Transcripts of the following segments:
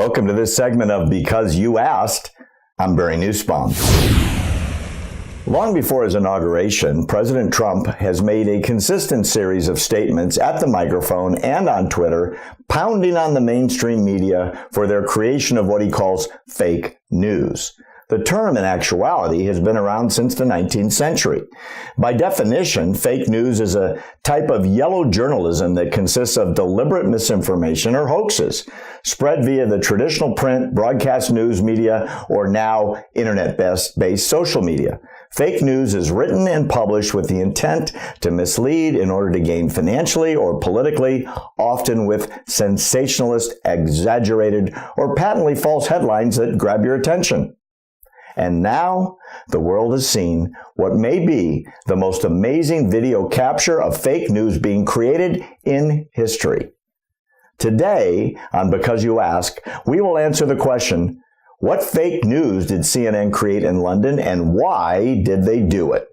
Welcome to this segment of Because You Asked. I'm Barry Nussbaum. Long before his inauguration, President Trump has made a consistent series of statements at the microphone and on Twitter, pounding on the mainstream media for their creation of what he calls fake news. The term, in actuality, has been around since the 19th century. By definition, fake news is a type of yellow journalism that consists of deliberate misinformation or hoaxes, spread via the traditional print, broadcast news media, or now internet-based social media. Fake news is written and published with the intent to mislead in order to gain financially or politically, often with sensationalist, exaggerated, or patently false headlines that grab your attention. And now, the world has seen what may be the most amazing video capture of fake news being created in history. Today, on Because You Ask, we will answer the question, what fake news did CNN create in London, and why did they do it?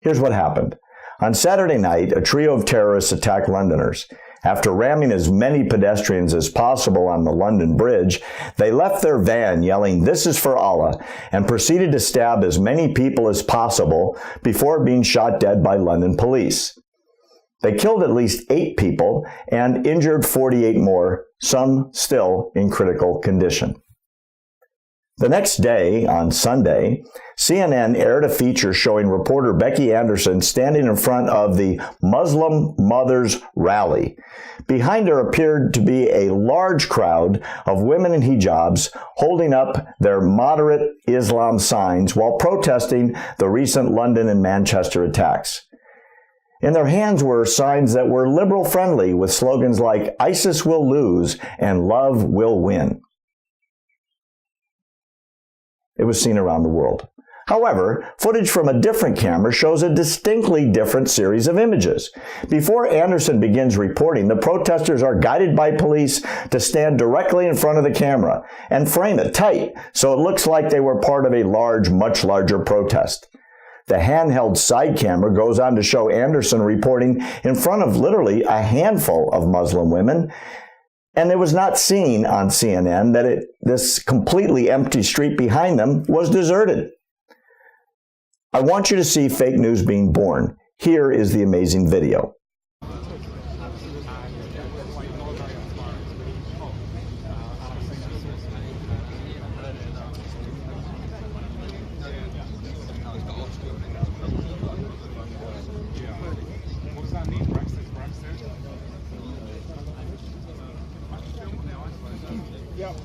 Here's what happened. On Saturday night, a trio of terrorists attacked Londoners. After ramming as many pedestrians as possible on the London Bridge, they left their van yelling, "This is for Allah," and proceeded to stab as many people as possible before being shot dead by London police. They killed at least 8 people and injured 48 more, some still in critical condition. The next day, on Sunday, CNN aired a feature showing reporter Becky Anderson standing in front of the Muslim Mothers Rally. Behind her appeared to be a large crowd of women in hijabs holding up their moderate Islam signs while protesting the recent London and Manchester attacks. In their hands were signs that were liberal-friendly with slogans like "ISIS will lose" and "Love will win." It was seen around the world. However, footage from a different camera shows a distinctly different series of images. Before Anderson begins reporting, the protesters are guided by police to stand directly in front of the camera and frame it tight so it looks like they were part of a much larger protest. The handheld side camera goes on to show Anderson reporting in front of literally a handful of Muslim women. And it was not seen on CNN that this completely empty street behind them was deserted. I want you to see fake news being born. Here is the amazing video. Yep.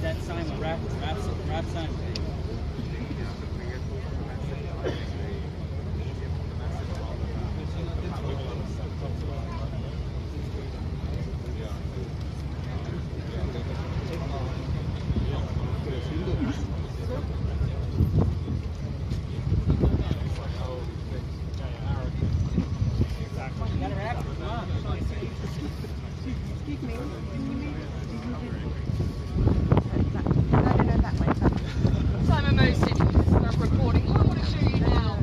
That sign with rap sign. Excuse me. Simon Moses, start recording. I want to show you now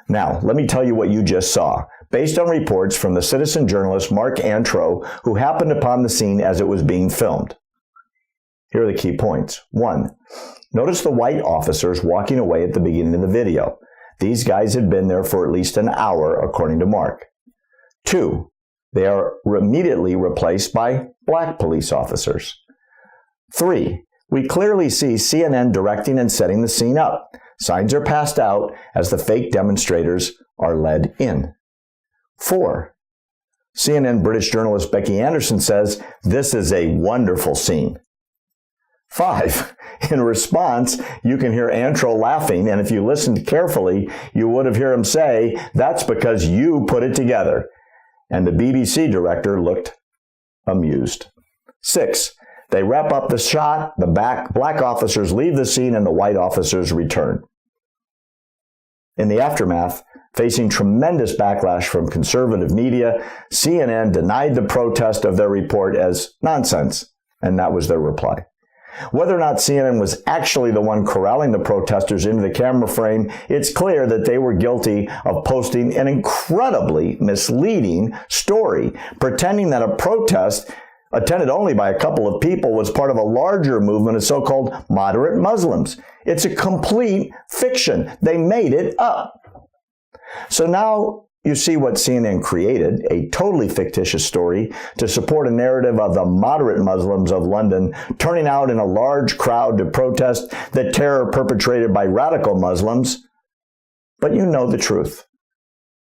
Now, let me tell you what you just saw, based on reports from the citizen journalist Mark Antro, who happened upon the scene as it was being filmed. Here are the key points. 1. Notice the white officers walking away at the beginning of the video. These guys had been there for at least an hour, according to Mark. 2. They are immediately replaced by black police officers. 3. We clearly see CNN directing and setting the scene up. Signs are passed out as the fake demonstrators are led in. 4. CNN British journalist Becky Anderson says, "This is a wonderful scene." 5. In response, you can hear Antro laughing, and if you listened carefully, you would have heard him say, "That's because you put it together." And the BBC director looked amused. 6. They wrap up the shot, the black officers leave the scene, and the white officers return. In the aftermath, facing tremendous backlash from conservative media, CNN denied the protest of their report as nonsense, and that was their reply. Whether or not CNN was actually the one corralling the protesters into the camera frame, it's clear that they were guilty of posting an incredibly misleading story, pretending that a protest attended only by a couple of people was part of a larger movement of so-called moderate Muslims. It's a complete fiction. They made it up. So now you see what CNN created, a totally fictitious story to support a narrative of the moderate Muslims of London turning out in a large crowd to protest the terror perpetrated by radical Muslims. But you know the truth.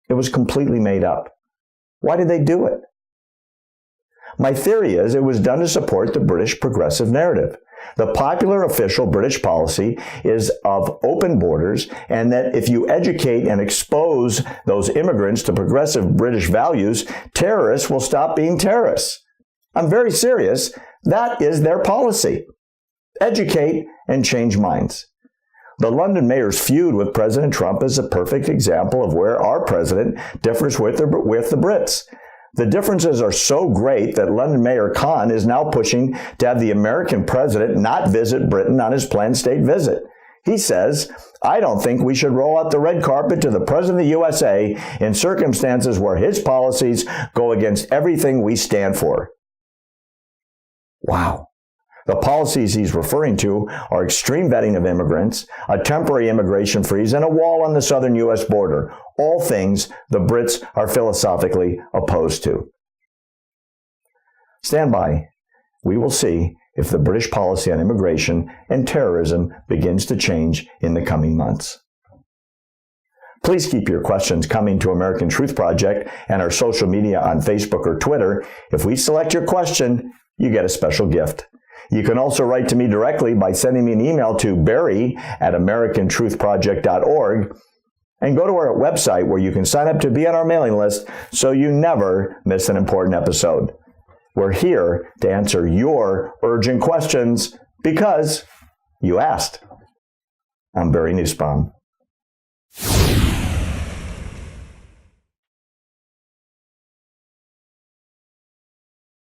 It was completely made up. Why did they do it? My theory is it was done to support the British progressive narrative. The popular official British policy is of open borders, and that if you educate and expose those immigrants to progressive British values, terrorists will stop being terrorists. I'm very serious. That is their policy. Educate and change minds. The London mayor's feud with President Trump is a perfect example of where our president differs with the Brits. The differences are so great that London Mayor Khan is now pushing to have the American president not visit Britain on his planned state visit. He says, "I don't think we should roll out the red carpet to the President of the USA in circumstances where his policies go against everything we stand for." Wow. The policies he's referring to are extreme vetting of immigrants, a temporary immigration freeze, and a wall on the southern U.S. border. All things the Brits are philosophically opposed to. Stand by. We will see if the British policy on immigration and terrorism begins to change in the coming months. Please keep your questions coming to American Truth Project and our social media on Facebook or Twitter. If we select your question, you get a special gift. You can also write to me directly by sending me an email to barry@americantruthproject.org and go to our website where you can sign up to be on our mailing list so you never miss an important episode. We're here to answer your urgent questions because you asked. I'm Barry Nussbaum.